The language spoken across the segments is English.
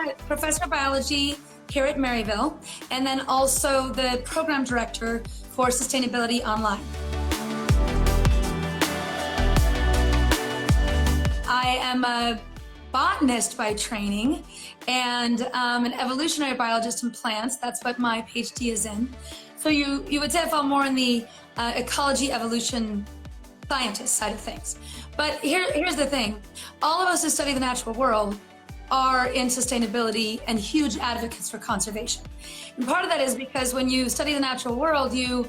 a professor of biology here at Maryville, and then also the program director for Sustainability Online. I am a botanist by training and an evolutionary biologist in plants. That's what my PhD is in. So you would say I fall more in the ecology, evolution, scientist side of things. But here's the thing. All of us who study the natural world are in sustainability and huge advocates for conservation. And part of that is because when you study the natural world, you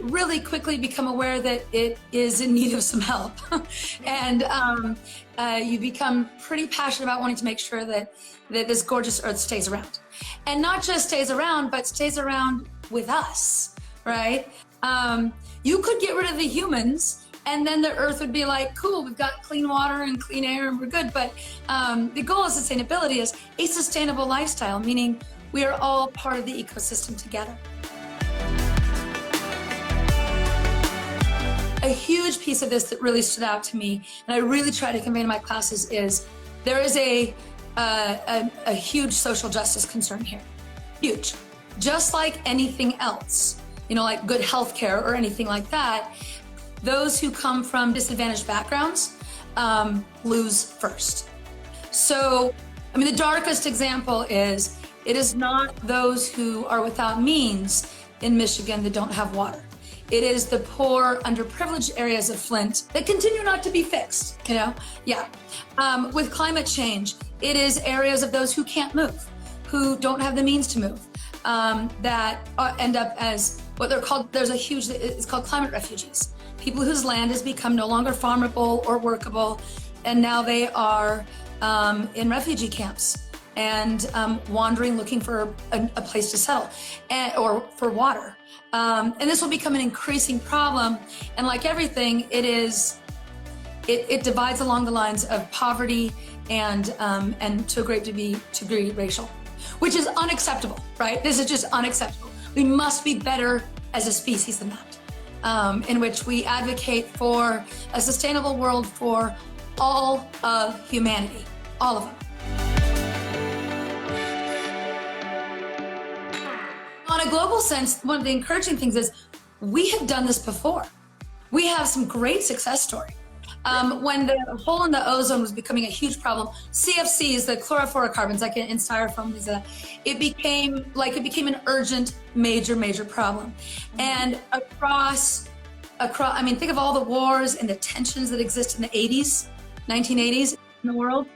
really quickly become aware that it is in need of some help. And you become pretty passionate about wanting to make sure that this gorgeous earth stays around. And not just stays around, but stays around with us, right? You could get rid of the humans and then the earth would be like, cool, we've got clean water and clean air and we're good. But the goal of sustainability is a sustainable lifestyle, meaning we are all part of the ecosystem together. A huge piece of this that really stood out to me, and I really try to convey in my classes, is there is a huge social justice concern here. Huge. Just like anything else, you know, like good healthcare or anything like that, those who come from disadvantaged backgrounds lose first. So, I mean, the darkest example is, it is not those who are without means in Michigan that don't have water. It is the poor, underprivileged areas of Flint that continue not to be fixed, you know? Yeah. With climate change, it is areas of those who can't move, who don't have the means to move, that end up as what they're called, it's called climate refugees. People whose land has become no longer farmable or workable, and now they are in refugee camps and wandering, looking for a place to settle or for water. And this will become an increasing problem. And like everything, it divides along the lines of poverty and to a great degree racial, which is unacceptable, right? This is just unacceptable. We must be better as a species than that, in which we advocate for a sustainable world for all of humanity, all of them. On a global sense, one of the encouraging things is we have done this before. We have some great success story. When the hole in the ozone was becoming a huge problem, CFCs, the chlorofluorocarbons, like in styrofoam, it became an urgent, major problem. And across, I mean, think of all the wars and the tensions that exist in the 1980s in the world.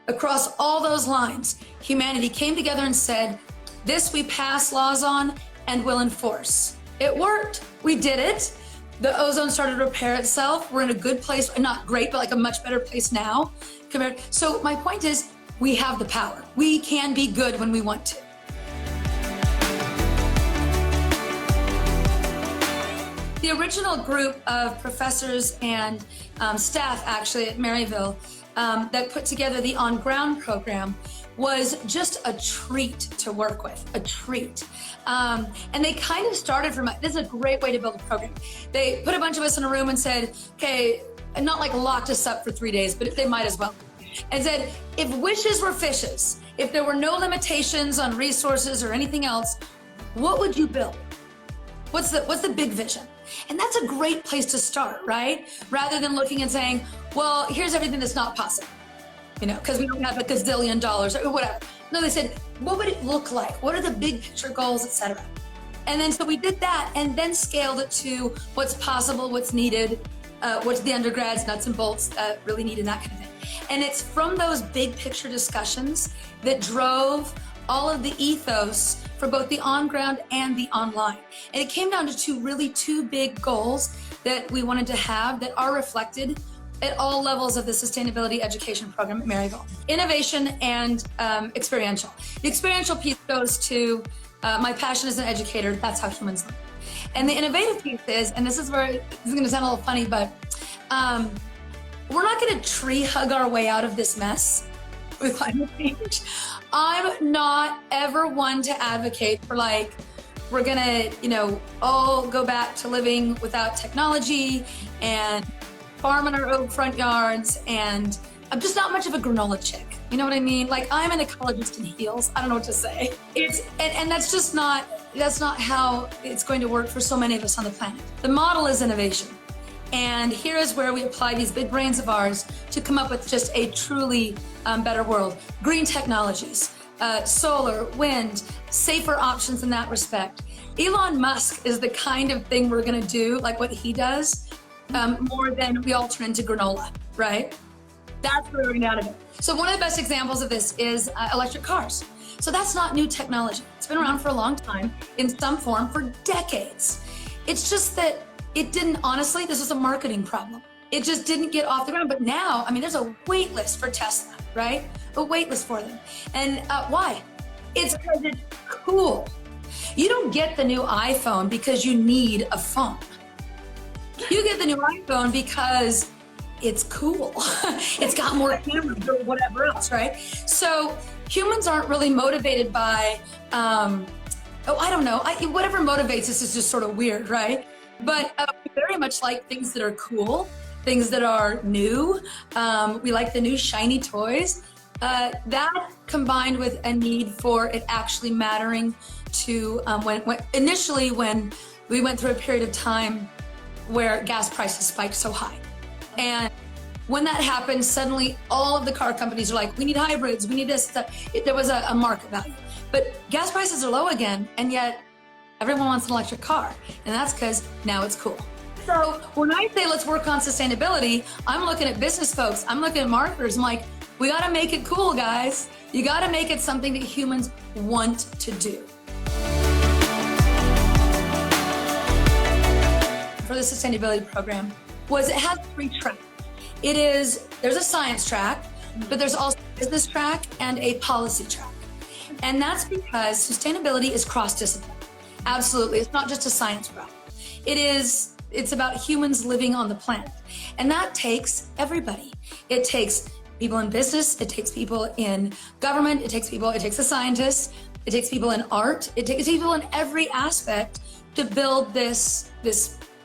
Across all those lines, humanity came together and said, this we pass laws on and will enforce. It worked. We did it. The ozone started to repair itself. We're in a good place, not great, but like a much better place now. So my point is, we have the power. We can be good when we want to. The original group of professors and staff actually at Maryville that put together the On Ground program was just a treat to work with, a treat. And they kind of started from, this is a great way to build a program. They put a bunch of us in a room and said, okay, and not like locked us up for 3 days, but they might as well. And said, if wishes were fishes, if there were no limitations on resources or anything else, what would you build? What's the big vision? And that's a great place to start, right? Rather than looking and saying, well, here's everything that's not possible. You know, because we don't have a gazillion dollars or whatever. No, they said, what would it look like? What are the big picture goals, etc. And then so we did that and then scaled it to what's possible, what's needed, what's the undergrads, nuts and bolts really need, and that kind of thing. And it's from those big picture discussions that drove all of the ethos for both the on ground and the online. And it came down to two big goals that we wanted to have that are reflected at all levels of the sustainability education program at Maryville. Innovation and experiential. The experiential piece goes to my passion as an educator. That's how humans learn. And the innovative piece is, and this is going to sound a little funny, but we're not going to tree hug our way out of this mess with climate change. I'm not ever one to advocate for like, we're going to, all go back to living without technology and farm in our own front yards and I'm just not much of a granola chick. You know what I mean? Like, I'm an ecologist in heels. I don't know what to say. And that's not how it's going to work for so many of us on the planet. The model is innovation. And here is where we apply these big brains of ours to come up with just a truly better world. Green technologies, solar, wind, safer options in that respect. Elon Musk is the kind of thing we're gonna do, like what he does, more than we all turn into granola, right? That's where we're gonna get out of it. So one of the best examples of this is electric cars. So that's not new technology. It's been around for a long time in some form for decades. It's just that it didn't, honestly, this was a marketing problem. It just didn't get off the ground. But now, I mean, there's a wait list for Tesla, right? A wait list for them. And why? It's because it's cool. You don't get the new iPhone because you need a phone. You get the new iPhone because it's cool. It's got more cameras or whatever else, right? So humans aren't really motivated by, I don't know. Whatever motivates us is just sort of weird, right? But we very much like things that are cool, things that are new. We like the new shiny toys. That combined with a need for it actually mattering to initially when we went through a period of time where gas prices spiked so high. And when that happened, suddenly all of the car companies are like, we need hybrids, we need this, that. There was a market value. But gas prices are low again, and yet everyone wants an electric car. And that's because now it's cool. So when I say let's work on sustainability, I'm looking at business folks, I'm looking at marketers, I'm like, we gotta make it cool, guys. You gotta make it something that humans want to do. For the sustainability program was it has 3 tracks. There's a science track, but there's also a business track and a policy track. And that's because sustainability is cross-discipline. Absolutely, it's not just a science problem. It's about humans living on the planet. And that takes everybody. It takes people in business, it takes people in government, it takes the scientists, it takes people in art, it takes people in every aspect to build this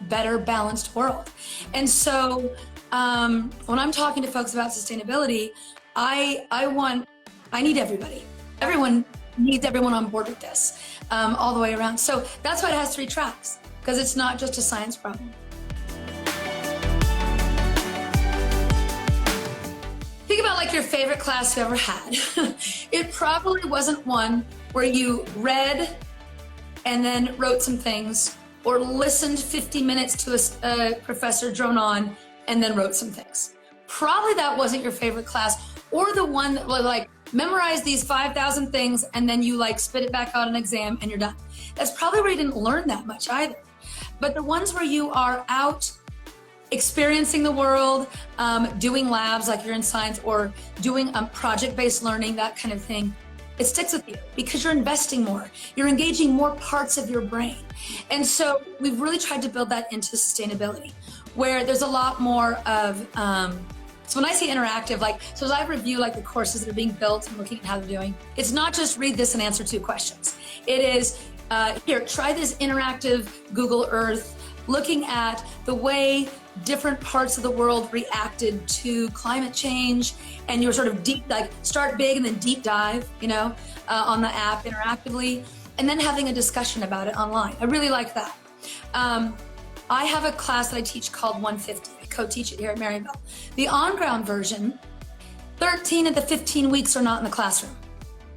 better balanced world. And so when I'm talking to folks about sustainability, I need everybody. Everyone needs everyone on board with this, all the way around. So that's why it has 3 tracks, because it's not just a science problem. Think about like your favorite class you ever had. It probably wasn't one where you read and then wrote some things, or listened 50 minutes to a professor drone on and then wrote some things. Probably that wasn't your favorite class, or the one that was like, memorize these 5,000 things and then you like spit it back out an exam and you're done. That's probably where you didn't learn that much either. But the ones where you are out experiencing the world, doing labs like you're in science, or doing project-based learning, that kind of thing, it sticks with you because you're investing more. You're engaging more parts of your brain. And so we've really tried to build that into sustainability, where there's a lot more of, so when I say interactive, so as I review the courses that are being built and looking at how they're doing, it's not just read this and answer 2 questions. It is, here, try this interactive Google Earth, looking at the way different parts of the world reacted to climate change, and you're sort of start big and then deep dive, on the app interactively, and then having a discussion about it online. I really like that. I have a class that I teach called 150. I co-teach it here at Maryville. The on-ground version, 13 of the 15 weeks are not in the classroom.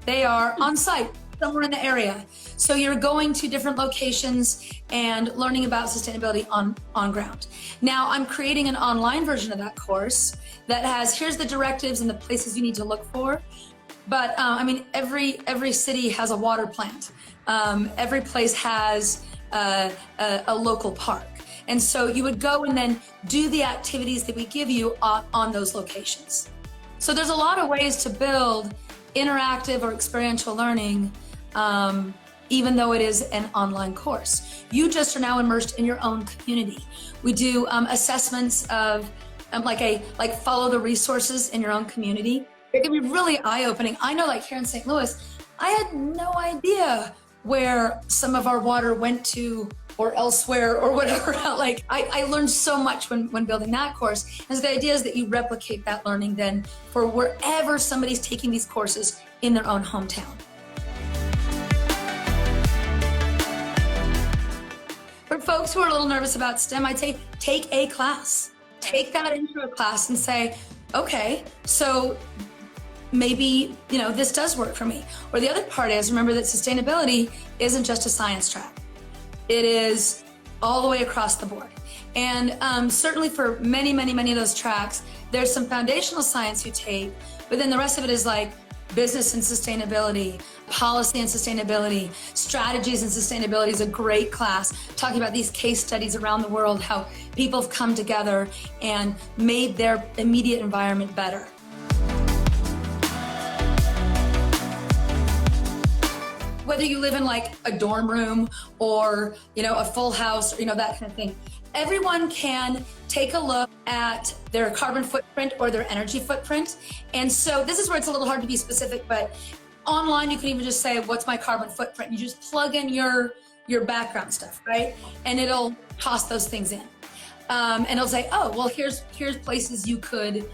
They are on site, somewhere in the area. So you're going to different locations and learning about sustainability on ground. Now I'm creating an online version of that course that has, here's the directives and the places you need to look for. But every city has a water plant. Every place has a local park. And so you would go and then do the activities that we give you on those locations. So there's a lot of ways to build interactive or experiential learning, even though it is an online course. You just are now immersed in your own community. We do assessments of follow the resources in your own community. It can be really eye-opening. I know here in St. Louis, I had no idea where some of our water went to or elsewhere or whatever. Like I learned so much when building that course. And so the idea is that you replicate that learning then for wherever somebody's taking these courses in their own hometown. For folks who are a little nervous about STEM, I'd say take a class. Take that intro class and say, okay, so maybe, this does work for me. Or the other part is, remember that sustainability isn't just a science track. It is all the way across the board. And certainly for many, many, many of those tracks, there's some foundational science you take, but then the rest of it is like business and sustainability, policy and sustainability, strategies and sustainability is a great class, talking about these case studies around the world, how people have come together and made their immediate environment better. Whether you live in like a dorm room or, a full house, or, that kind of thing, everyone can take a look at their carbon footprint or their energy footprint. And so this is where it's a little hard to be specific, but online you can even just say, what's my carbon footprint? You just plug in your background stuff, right? And it'll toss those things in. And it'll say, oh, well, here's places you could,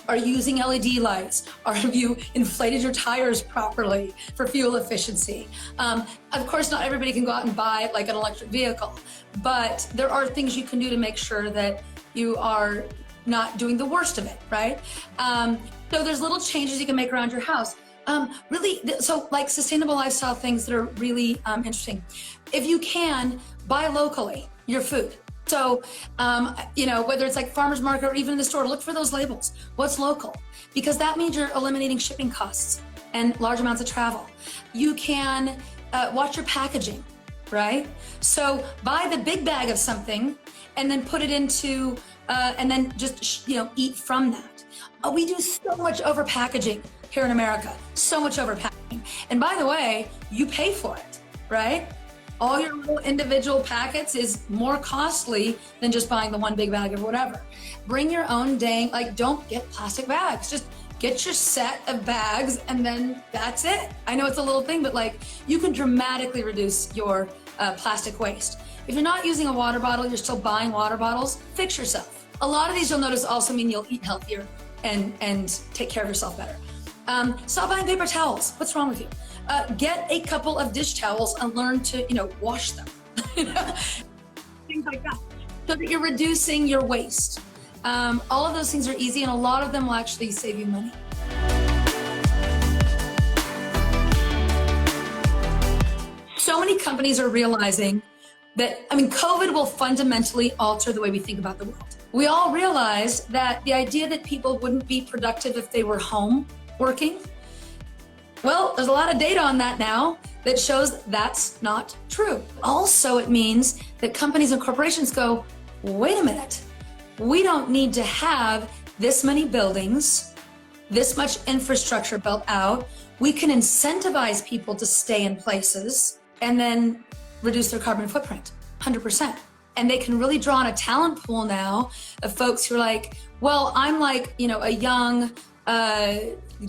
are you using LED lights? Or have you inflated your tires properly for fuel efficiency? Of course, not everybody can go out and buy like an electric vehicle, but there are things you can do to make sure that you are not doing the worst of it, right? So there's little changes you can make around your house. So like sustainable lifestyle things that are really interesting. If you can, buy locally your food. So, whether it's like farmer's market or even in the store, look for those labels. What's local? Because that means you're eliminating shipping costs and large amounts of travel. You can watch your packaging, right? So buy the big bag of something and then put it into, and then just, eat from that. We do so much over packaging here in America, so much over packaging. And by the way, you pay for it, right? All your little individual packets is more costly than just buying the one big bag of whatever. Bring your own don't get plastic bags. Just get your set of bags and then that's it. I know it's a little thing, but you can dramatically reduce your plastic waste. If you're not using a water bottle, you're still buying water bottles, fix yourself. A lot of these you'll notice also mean you'll eat healthier and take care of yourself better. Stop buying paper towels. What's wrong with you? Get a couple of dish towels and learn to, wash them. Things like that. So that you're reducing your waste. All of those things are easy and a lot of them will actually save you money. So many companies are realizing that, COVID will fundamentally alter the way we think about the world. We all realized that the idea that people wouldn't be productive if they were home working, well, there's a lot of data on that now that shows that's not true. Also, it means that companies and corporations go, wait a minute, we don't need to have this many buildings, this much infrastructure built out. We can incentivize people to stay in places and then reduce their carbon footprint, 100%. And they can really draw on a talent pool now of folks who are like, well, I'm a young,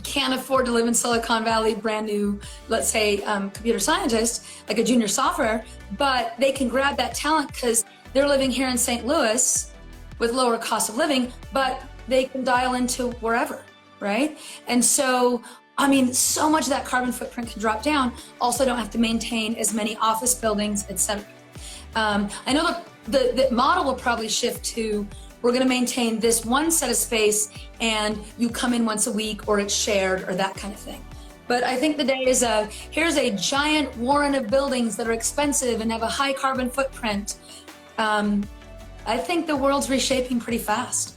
can't afford to live in Silicon Valley, brand new, let's say, computer scientist, like a junior software, but they can grab that talent because they're living here in St. Louis with lower cost of living, but they can dial into wherever, right? And so, so much of that carbon footprint can drop down. Also don't have to maintain as many office buildings, et cetera. I know the model will probably shift to, we're going to maintain this one set of space and you come in once a week or it's shared or that kind of thing. But I think the day is here's a giant warren of buildings that are expensive and have a high carbon footprint. I think the world's reshaping pretty fast.